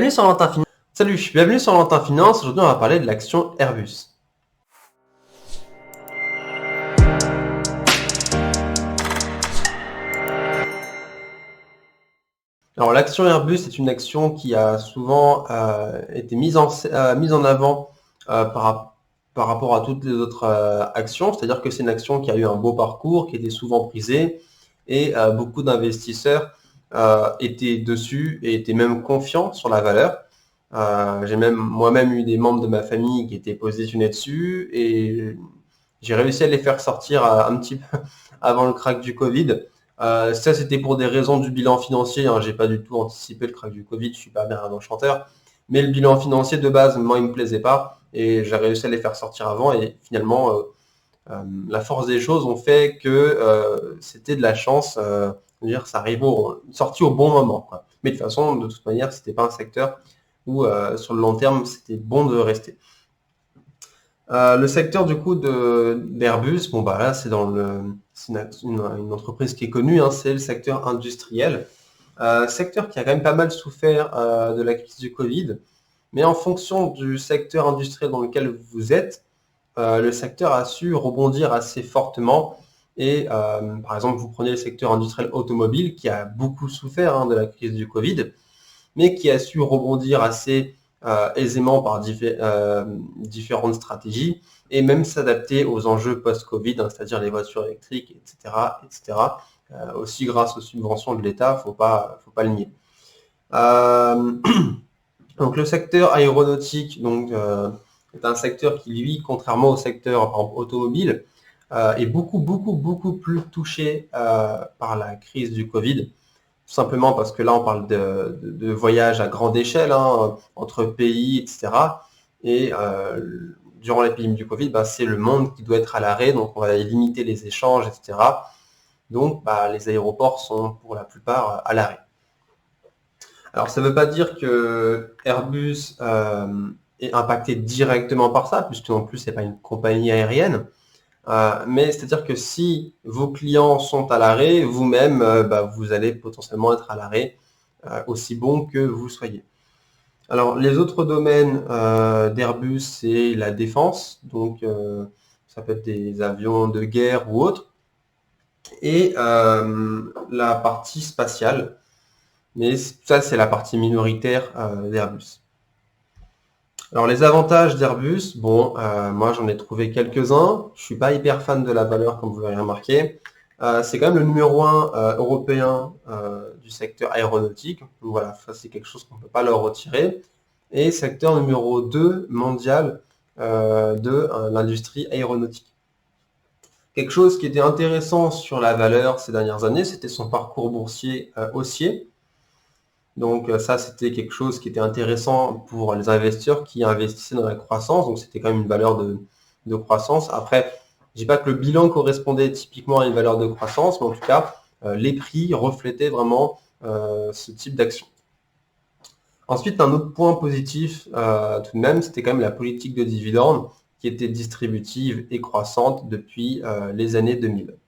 Bienvenue sur Lantin Finance. Salut, bienvenue sur Lantin Finance. Aujourd'hui, on va parler de l'action Airbus. Alors, l'action Airbus est une action qui a souvent été mise en avant par rapport à toutes les autres actions. C'est-à-dire que c'est une action qui a eu un beau parcours, qui était souvent prisée, et beaucoup d'investisseurs étaient dessus et étaient même confiants sur la valeur. J'ai même moi-même eu des membres de ma famille qui étaient positionnés dessus et j'ai réussi à les faire sortir un petit peu avant le crack du Covid. Ça, c'était pour des raisons du bilan financier. J'ai pas du tout anticipé le crack du Covid, je suis pas bien un enchanteur. Mais le bilan financier de base, moi, il me plaisait pas et j'ai réussi à les faire sortir avant. Et finalement, la force des choses ont fait que c'était de la chance. Dire, ça arrive sorti au bon moment, quoi. Mais de toute façon, de toute manière, c'était pas un secteur où sur le long terme, c'était bon de rester. Le secteur du coup d'Airbus, bon bah là c'est une entreprise qui est connue, c'est le secteur industriel. Secteur qui a quand même pas mal souffert de la crise du Covid, mais en fonction du secteur industriel dans lequel vous êtes, le secteur a su rebondir assez fortement. Et par exemple, vous prenez le secteur industriel automobile qui a beaucoup souffert de la crise du Covid, mais qui a su rebondir assez aisément par différentes stratégies et même s'adapter aux enjeux post-Covid, c'est-à-dire les voitures électriques, etc., etc. Aussi grâce aux subventions de l'État, faut pas le nier. Donc le secteur aéronautique est un secteur qui, lui, contrairement au secteur par exemple, automobile, est beaucoup plus touché par la crise du Covid. Tout simplement parce que là, on parle de voyages à grande échelle, entre pays, etc. Et durant l'épidémie du Covid, c'est le monde qui doit être à l'arrêt, donc on va limiter les échanges, etc. Donc, les aéroports sont pour la plupart à l'arrêt. Alors, ça ne veut pas dire que Airbus est impacté directement par ça, puisque non plus, c'est pas une compagnie aérienne. Mais c'est-à-dire que si vos clients sont à l'arrêt, vous-même, vous allez potentiellement être à l'arrêt, aussi bon que vous soyez. Alors, les autres domaines d'Airbus, c'est la défense, donc ça peut être des avions de guerre ou autres, et la partie spatiale. Mais ça, c'est la partie minoritaire d'Airbus. Alors les avantages d'Airbus, moi j'en ai trouvé quelques-uns. Je suis pas hyper fan de la valeur comme vous l'avez remarqué. C'est quand même le numéro 1 européen du secteur aéronautique. Donc voilà, ça c'est quelque chose qu'on ne peut pas leur retirer. Et secteur numéro 2 mondial de l'industrie aéronautique. Quelque chose qui était intéressant sur la valeur ces dernières années, c'était son parcours boursier haussier. Donc ça, c'était quelque chose qui était intéressant pour les investisseurs qui investissaient dans la croissance. Donc c'était quand même une valeur de croissance. Après, je dis pas que le bilan correspondait typiquement à une valeur de croissance, mais en tout cas, les prix reflétaient vraiment ce type d'action. Ensuite, un autre point positif tout de même, c'était quand même la politique de dividendes qui était distributive et croissante depuis les années 2000.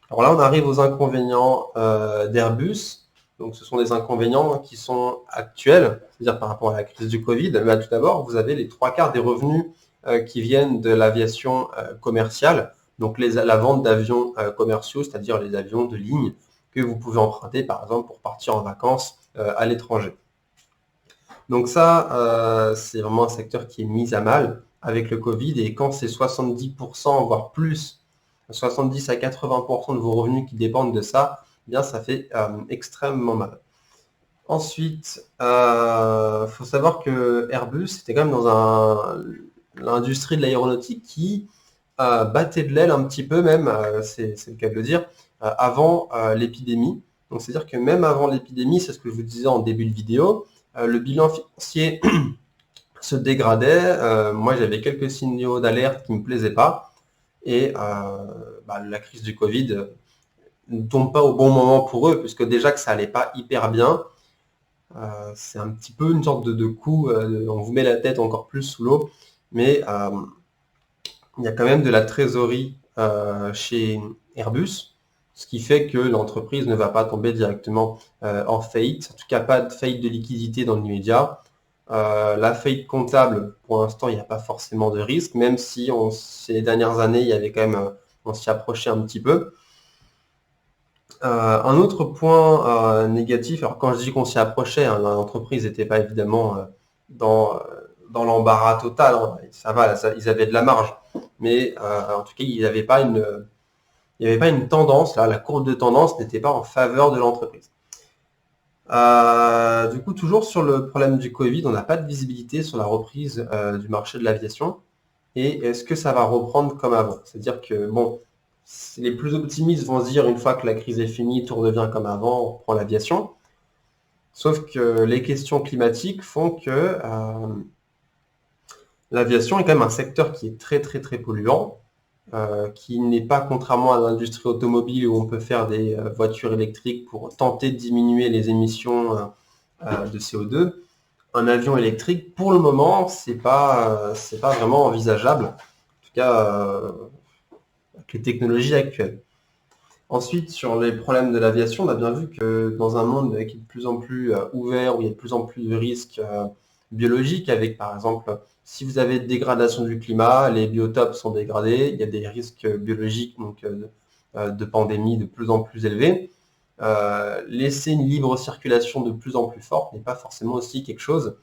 Alors là, on arrive aux inconvénients d'Airbus. Donc, ce sont des inconvénients qui sont actuels, c'est-à-dire par rapport à la crise du Covid. Tout d'abord, vous avez les 3/4 des revenus qui viennent de l'aviation commerciale, donc la vente d'avions commerciaux, c'est-à-dire les avions de ligne que vous pouvez emprunter, par exemple, pour partir en vacances à l'étranger. Donc ça, c'est vraiment un secteur qui est mis à mal avec le Covid. Et quand c'est 70%, voire plus, 70 à 80% de vos revenus qui dépendent de ça, bien ça fait extrêmement mal. Ensuite, faut savoir que Airbus était quand même dans l'industrie de l'aéronautique qui battait de l'aile un petit peu même, c'est le cas de le dire, avant l'épidémie. Donc c'est-à-dire que même avant l'épidémie, c'est ce que je vous disais en début de vidéo, le bilan financier se dégradait. Moi, j'avais quelques signaux d'alerte qui ne me plaisaient pas. Et la crise du Covid ne tombe pas au bon moment pour eux, puisque déjà que ça allait pas hyper bien, c'est un petit peu une sorte de coup, on vous met la tête encore plus sous l'eau, mais il y a quand même de la trésorerie chez Airbus, ce qui fait que l'entreprise ne va pas tomber directement en faillite, en tout cas pas de faillite de liquidité dans l'immédiat. La faillite comptable, pour l'instant, il n'y a pas forcément de risque, même si ces dernières années, il y avait quand même, on s'y approchait un petit peu. Un autre point négatif, alors quand je dis qu'on s'y approchait, hein, l'entreprise n'était pas évidemment dans l'embarras total, hein. Ça va, ils avaient de la marge, mais en tout cas, il n'y avait pas une tendance, là, la courbe de tendance n'était pas en faveur de l'entreprise. Du coup, toujours sur le problème du Covid, on n'a pas de visibilité sur la reprise du marché de l'aviation. Et est-ce que ça va reprendre comme avant? C'est-à-dire que, bon, les plus optimistes vont se dire, une fois que la crise est finie, tout redevient comme avant, on reprend l'aviation. Sauf que les questions climatiques font que l'aviation est quand même un secteur qui est très très très polluant, qui n'est pas, contrairement à l'industrie automobile où on peut faire des voitures électriques pour tenter de diminuer les émissions de CO2. Un avion électrique, pour le moment, c'est pas vraiment envisageable, en tout cas avec les technologies actuelles. Ensuite, sur les problèmes de l'aviation, on a bien vu que dans un monde qui est de plus en plus ouvert, où il y a de plus en plus de risques biologiques, avec par exemple, si vous avez dégradation du climat, les biotopes sont dégradés, il y a des risques biologiques, donc de pandémie de plus en plus élevés. Laisser une libre circulation de plus en plus forte n'est pas forcément aussi quelque chose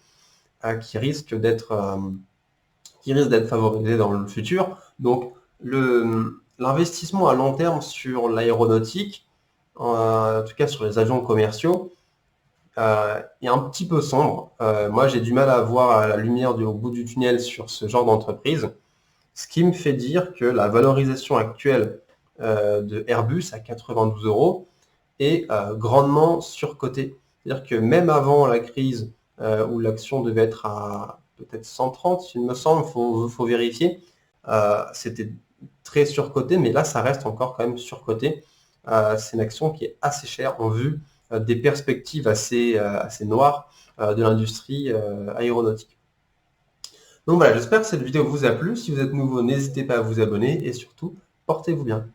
qui risque d'être favorisé dans le futur. Donc l'investissement à long terme sur l'aéronautique, en tout cas sur les avions commerciaux, est un petit peu sombre. Moi, j'ai du mal à voir la lumière au bout du tunnel sur ce genre d'entreprise, ce qui me fait dire que la valorisation actuelle de Airbus à 92 € est grandement surcotée. C'est-à-dire que même avant la crise, où l'action devait être à peut-être 130, il me semble, faut vérifier, c'était très surcoté, mais là, ça reste encore quand même surcoté. C'est une action qui est assez chère en vue des perspectives assez noires de l'industrie aéronautique. Donc voilà, j'espère que cette vidéo vous a plu. Si vous êtes nouveau, n'hésitez pas à vous abonner et surtout, portez-vous bien.